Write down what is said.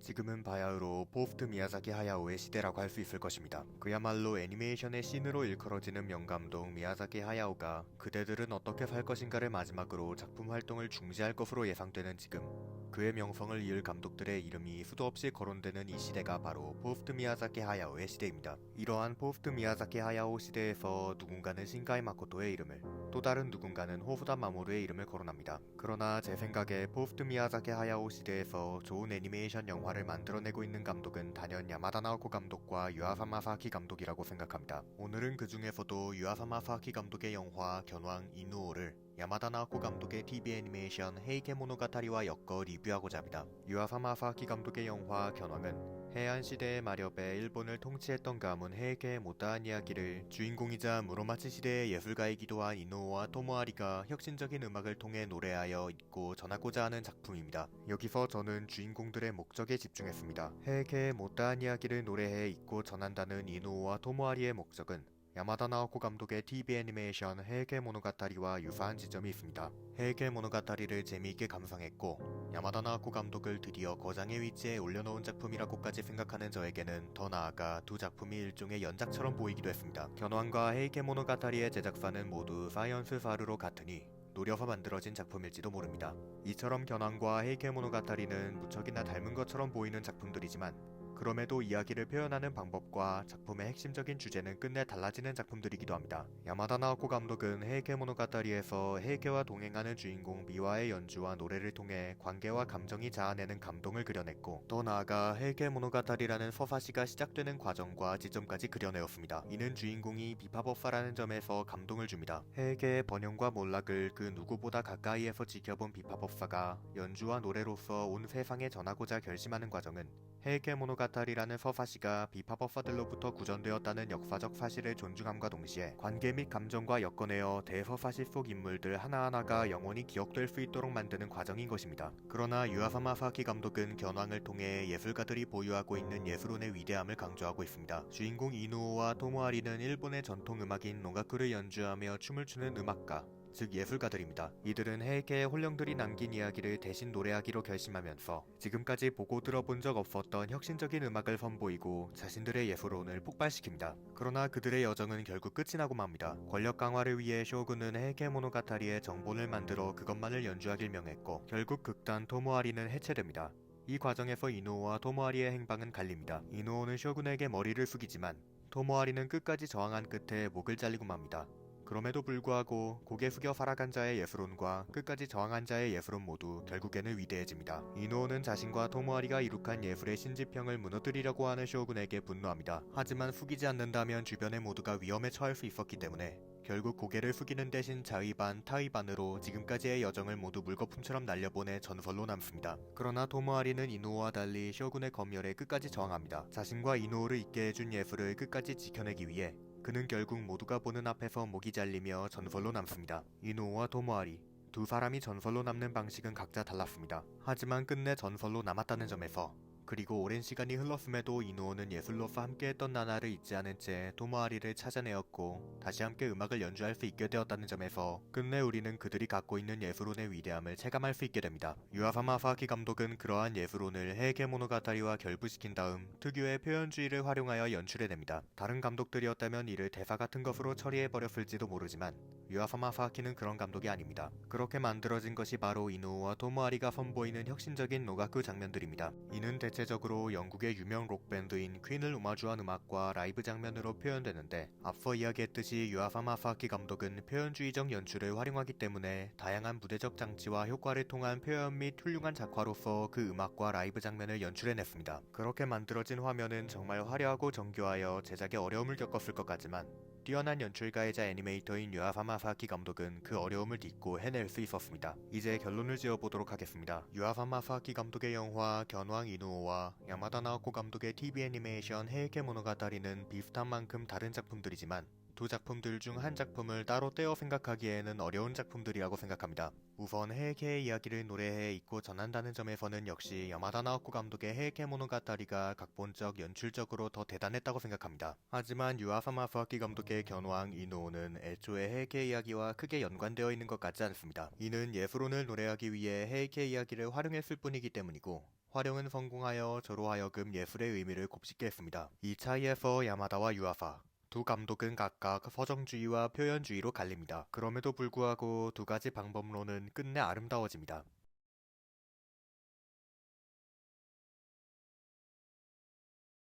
지금은 바야흐로 포스트 미야자키 하야오의 시대라고 할 수 있을 것입니다. 그야말로 애니메이션의 신으로 일컬어지는 명감독 미야자키 하야오가 그대들은 어떻게 살 것인가를 마지막으로 작품 활동을 중지할 것으로 예상되는 지금, 그의 명성을 이을 감독들의 이름이 수도 없이 거론되는 이 시대가 바로 포스트 미야자키 하야오의 시대입니다. 이러한 포스트 미야자키 하야오 시대에서 누군가는 신가이 마코토의 이름을, 또 다른 누군가는 호소다 마모루의 이름을 거론합니다. 그러나 제 생각에 포스트 미야자키 하야오 시대에서 좋은 애니메이션 영화를 만들어내고 있는 감독은 단연 야마다 나오코 감독과 유아사 마사아키 감독이라고 생각합니다. 오늘은 그 중에서도 유아사 마사아키 감독의 영화 견왕 이누오를 야마다 나오코 감독의 TV 애니메이션 헤이케 모노가타리와 엮어 리뷰하고자 합니다. 유아사 마사아키 감독의 영화 견왕은 해안시대의 마렵에 일본을 통치했던 가문 헤이케의 못다한 이야기를 주인공이자 무로마치 시대의 예술가이기도 한 이노우와 토모아리가 혁신적인 음악을 통해 노래하여 잊고 전하고자 하는 작품입니다. 여기서 저는 주인공들의 목적에 집중했습니다. 헤이케의 못다한 이야기를 노래해 잊고 전한다는 이노우와 토모아리의 목적은 야마다 나오코 감독의 TV 애니메이션 헤이케 모노가타리와 유사한 지점이 있습니다. 헤이케 모노가타리를 재미있게 감상했고 야마다 나오코 감독을 드디어 거장의 위치에 올려놓은 작품이라고까지 생각하는 저에게는 더 나아가 두 작품이 일종의 연작처럼 보이기도 했습니다. 견왕과 헤이케 모노가타리의 제작사는 모두 사이언스 사르로 같으니 노려서 만들어진 작품일지도 모릅니다. 이처럼 견왕과 헤이케 모노가타리는 무척이나 닮은 것처럼 보이는 작품들이지만 그럼에도 이야기를 표현하는 방법과 작품의 핵심적인 주제는 끝내 달라지는 작품들이기도 합니다. 야마다 나오코 감독은 헤이케 모노가타리에서 헤이케와 동행하는 주인공 미와의 연주와 노래를 통해 관계와 감정이 자아내는 감동을 그려냈고, 더 나아가 헤이케 모노가타리라는 서사시가 시작되는 과정과 지점까지 그려내었습니다. 이는 주인공이 비파법사라는 점에서 감동을 줍니다. 헤이케의 번영과 몰락을 그 누구보다 가까이에서 지켜본 비파법사가 연주와 노래로서 온 세상에 전하고자 결심하는 과정은 헤이케 모노가타리라는 서사시가 비파법사들로부터 구전되었다는 역사적 사실을 존중함과 동시에 관계 및 감정과 엮어내어 대서사시 속 인물들 하나하나가 영원히 기억될 수 있도록 만드는 과정인 것입니다. 그러나 유아사 마사아키 감독은 견왕을 통해 예술가들이 보유하고 있는 예술혼의 위대함을 강조하고 있습니다. 주인공 이누오와 토모아리는 일본의 전통 음악인 노가쿠를 연주하며 춤을 추는 음악가, 즉 예술가들입니다. 이들은 헤이케의 혼령들이 남긴 이야기를 대신 노래하기로 결심하면서 지금까지 보고 들어본 적 없었던 혁신적인 음악을 선보이고 자신들의 예술혼을 폭발시킵니다. 그러나 그들의 여정은 결국 끝이 나고 맙니다. 권력 강화를 위해 쇼군은 헤이케 모노가타리의 정본을 만들어 그것만을 연주하길 명했고 결국 극단 토모아리는 해체됩니다. 이 과정에서 이노우와 토모아리의 행방은 갈립니다. 이노우는 쇼군에게 머리를 숙이지만 토모아리는 끝까지 저항한 끝에 목을 잘리고 맙니다. 그럼에도 불구하고 고개 숙여 살아간 자의 예술혼과 끝까지 저항한 자의 예술혼 모두 결국에는 위대해집니다. 이노우는 자신과 토모아리가 이룩한 예술의 신지평을 무너뜨리려고 하는 쇼군에게 분노합니다. 하지만 숙이지 않는다면 주변의 모두가 위험에 처할 수 있었기 때문에 결국 고개를 숙이는 대신 자의반, 타의반으로 지금까지의 여정을 모두 물거품처럼 날려보내 전설로 남습니다. 그러나 토모아리는 이노우와 달리 쇼군의 검열에 끝까지 저항합니다. 자신과 이노우를 있게 해준 예술을 끝까지 지켜내기 위해 그는 결국 모두가 보는 앞에서 목이 잘리며 전설로 남습니다. 이노우와 토모아리 두 사람이 전설로 남는 방식은 각자 달랐습니다. 하지만 끝내 전설로 남았다는 점에서, 그리고 오랜 시간이 흘렀음에도 이노우는 예술로서 함께했던 나날을 잊지 않은 채 토모아리를 찾아내었고 다시 함께 음악을 연주할 수 있게 되었다는 점에서 끝내 우리는 그들이 갖고 있는 예술혼의 위대함을 체감할 수 있게 됩니다. 유아사 마사아키 감독은 그러한 예술혼을 헤이케 모노가타리와 결부시킨 다음 특유의 표현주의를 활용하여 연출해냅니다. 다른 감독들이었다면 이를 대사 같은 것으로 처리해버렸을지도 모르지만 유아사 마사아키는 그런 감독이 아닙니다. 그렇게 만들어진 것이 바로 이노우와 토모아리가 선보이는 혁신적인 노가쿠 장면들입니다. 이는 대체적으로 영국의 유명 록밴드인 퀸을 오마주한 음악과 라이브 장면으로 표현되는데, 앞서 이야기했듯이 유아사 마사아키 감독은 표현주의적 연출을 활용하기 때문에 다양한 무대적 장치와 효과를 통한 표현 및 훌륭한 작화로서 그 음악과 라이브 장면을 연출해냈습니다. 그렇게 만들어진 화면은 정말 화려하고 정교하여 제작에 어려움을 겪었을 것 같지만 뛰어난 연출가이자 애니메이터인 유아사 마사아키 감독은 그 어려움을 딛고 해낼 수 있었습니다. 이제 결론을 지어보도록 하겠습니다. 유아사 마사아키 감독의 영화 견왕 이누오와 야마다 나오코 감독의 TV 애니메이션 헤이케 모노가타리는 비슷한 만큼 다른 작품들이지만 두 작품들 중 한 작품을 따로 떼어 생각하기에는 어려운 작품들이라고 생각합니다. 우선 헤이케의 이야기를 노래해 잊고 전한다는 점에서는 역시 야마다 나오코 감독의 헤이케 모노가타리가 각본적, 연출적으로 더 대단했다고 생각합니다. 하지만 유아사 마사아키 감독의 견왕 이노우는 애초에 헤이케 이야기와 크게 연관되어 있는 것 같지 않습니다. 이는 예술혼을 노래하기 위해 헤이케 이야기를 활용했을 뿐이기 때문이고, 활용은 성공하여 저로 하여금 예술의 의미를 곱씹게 했습니다. 이 차이에서 야마다와 유아사 두 감독은 각각 서정주의와 표현주의로 갈립니다. 그럼에도 불구하고 두 가지 방법론은 끝내 아름다워집니다.